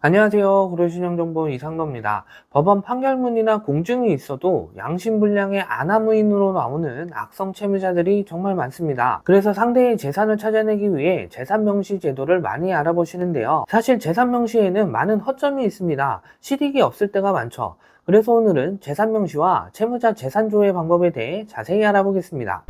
안녕하세요. 구로신용정보 이상도입니다. 법원 판결문이나 공증이 있어도 양심불량의 아나무인으로 나오는 악성 채무자들이 정말 많습니다. 그래서 상대의 재산을 찾아내기 위해 재산명시 제도를 많이 알아보시는데요. 사실 재산명시에는 많은 허점이 있습니다. 실익이 없을 때가 많죠. 그래서 오늘은 재산명시와 채무자 재산조회 방법에 대해 자세히 알아보겠습니다.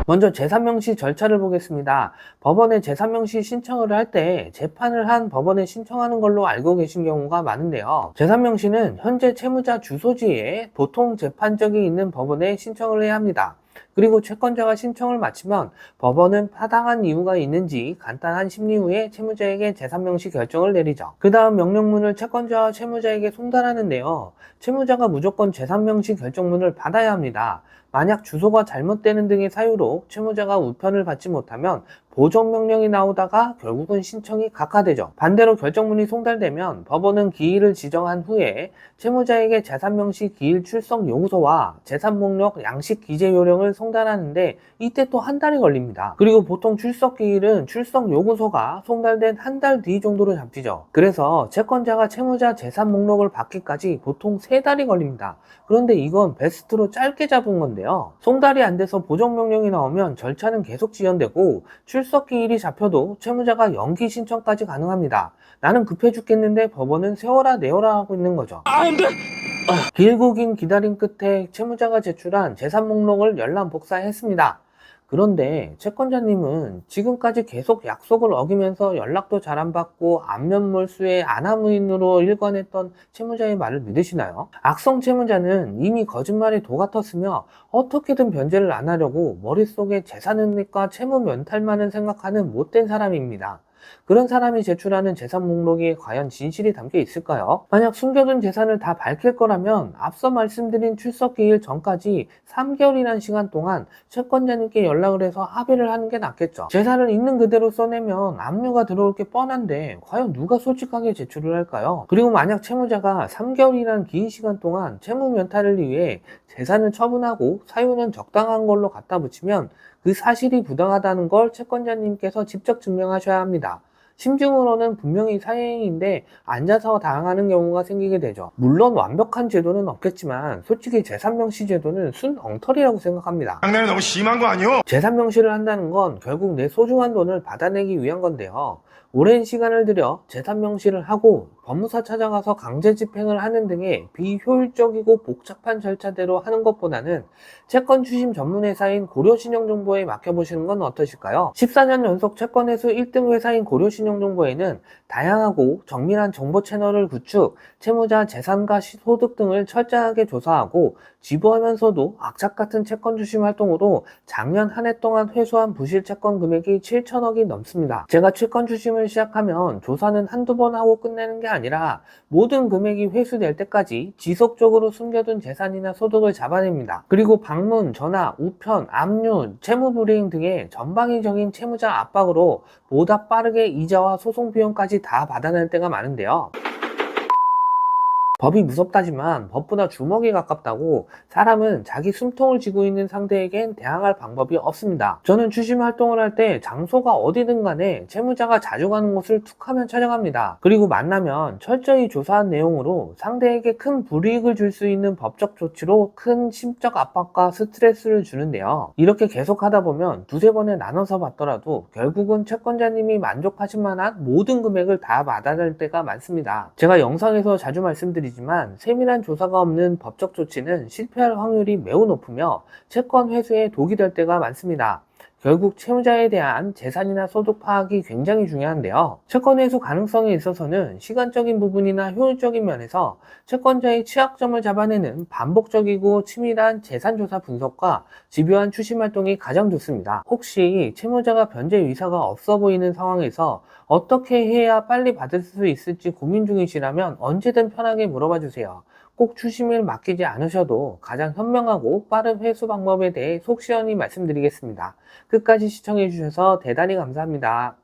먼저 재산명시 절차를 보겠습니다. 법원에 재산명시 신청을 할 때 재판을 한 법원에 신청하는 걸로 알고 계신 경우가 많은데요. 재산명시는 현재 채무자 주소지에 보통 재판적이 있는 법원에 신청을 해야 합니다. 그리고 채권자가 신청을 마치면 법원은 타당한 이유가 있는지 간단한 심리 후에 채무자에게 재산명시 결정을 내리죠. 그 다음 명령문을 채권자와 채무자에게 송달하는데요. 채무자가 무조건 재산명시 결정문을 받아야 합니다. 만약 주소가 잘못되는 등의 사유로 채무자가 우편을 받지 못하면 보정명령이 나오다가 결국은 신청이 각하되죠. 반대로 결정문이 송달되면 법원은 기일을 지정한 후에 채무자에게 재산명시 기일 출석 요구서와 재산목록 양식 기재 요령을 송달하는데 이때 또 한 달이 걸립니다. 그리고 보통 출석 기일은 출석 요구서가 송달된 한 달 뒤 정도로 잡히죠. 그래서 채권자가 채무자 재산목록을 받기까지 보통 3달이 걸립니다. 그런데 이건 베스트로 짧게 잡은 건데요. 송달이 안 돼서 보정명령이 나오면 절차는 계속 지연되고 출석 기일이 잡혀도 채무자가 연기 신청까지 가능합니다. 나는 급해 죽겠는데 법원은 세워라 내어라 하고 있는 거죠. 길고 긴 기다림 끝에 채무자가 제출한 재산 목록을 열람 복사했습니다. 그런데 채권자님은 지금까지 계속 약속을 어기면서 연락도 잘 안 받고 안면몰수의 아나무인으로 일관했던 채무자의 말을 믿으시나요? 악성 채무자는 이미 거짓말이 도 같았으며 어떻게든 변제를 안 하려고 머릿속에 재산은닉과 채무 면탈만을 생각하는 못된 사람입니다. 그런 사람이 제출하는 재산 목록에 과연 진실이 담겨 있을까요? 만약 숨겨둔 재산을 다 밝힐 거라면 앞서 말씀드린 출석 기일 전까지 3개월이라는 시간 동안 채권자님께 연락을 해서 합의를 하는 게 낫겠죠. 재산을 있는 그대로 써내면 압류가 들어올 게 뻔한데 과연 누가 솔직하게 제출을 할까요? 그리고 만약 채무자가 3개월이라는 긴 시간 동안 채무 면탈을 위해 재산을 처분하고 사유는 적당한 걸로 갖다 붙이면 그 사실이 부당하다는 걸 채권자님께서 직접 증명하셔야 합니다. 심증으로는 분명히 사행인데 앉아서 당하는 경우가 생기게 되죠. 물론 완벽한 제도는 없겠지만 솔직히 재산명시 제도는 순 엉터리라고 생각합니다. 장난이 너무 심한 거 아니오? 재산명시를 한다는 건 결국 내 소중한 돈을 받아내기 위한 건데요. 오랜 시간을 들여 재산명시를 하고 법무사 찾아가서 강제 집행을 하는 등의 비효율적이고 복잡한 절차대로 하는 것보다는 채권 추심 전문 회사인 고려신용정보에 맡겨보시는 건 어떠실까요? 14년 연속 채권 회수 1등 회사인 고려신용정보에는 다양하고 정밀한 정보 채널을 구축, 채무자 재산과 소득 등을 철저하게 조사하고 지부하면서도 악착 같은 채권 추심 활동으로 작년 한 해 동안 회수한 부실 채권 금액이 7천억이 넘습니다. 제가 채권 추심을 시작하면 조사는 한두 번 하고 끝내는 게 아니라 모든 금액이 회수될 때까지 지속적으로 숨겨둔 재산이나 소득을 잡아냅니다. 그리고 방문, 전화, 우편, 압류, 채무불이행 등의 전방위적인 채무자 압박으로 보다 빠르게 이자와 소송 비용까지 다 받아낼 때가 많은데요. 법이 무섭다지만 법보다 주먹이 가깝다고 사람은 자기 숨통을 쥐고 있는 상대에겐 대항할 방법이 없습니다. 저는 추심 활동을 할 때 장소가 어디든 간에 채무자가 자주 가는 곳을 툭하면 찾아갑니다. 그리고 만나면 철저히 조사한 내용으로 상대에게 큰 불이익을 줄 수 있는 법적 조치로 큰 심적 압박과 스트레스를 주는데요. 이렇게 계속 하다 보면 두세 번에 나눠서 받더라도 결국은 채권자님이 만족하실 만한 모든 금액을 다 받아낼 때가 많습니다. 제가 영상에서 자주 말씀드리지만 세밀한 조사가 없는 법적 조치는 실패할 확률이 매우 높으며 채권 회수에 독이 될 때가 많습니다. 결국 채무자에 대한 재산이나 소득 파악이 굉장히 중요한데요. 채권 회수 가능성에 있어서는 시간적인 부분이나 효율적인 면에서 채권자의 취약점을 잡아내는 반복적이고 치밀한 재산조사 분석과 집요한 추심 활동이 가장 좋습니다. 혹시 채무자가 변제 의사가 없어 보이는 상황에서 어떻게 해야 빨리 받을 수 있을지 고민 중이시라면 언제든 편하게 물어봐 주세요. 꼭 추심을 맡기지 않으셔도 가장 현명하고 빠른 회수 방법에 대해 속 시원히 말씀드리겠습니다. 끝까지 시청해 주셔서 대단히 감사합니다.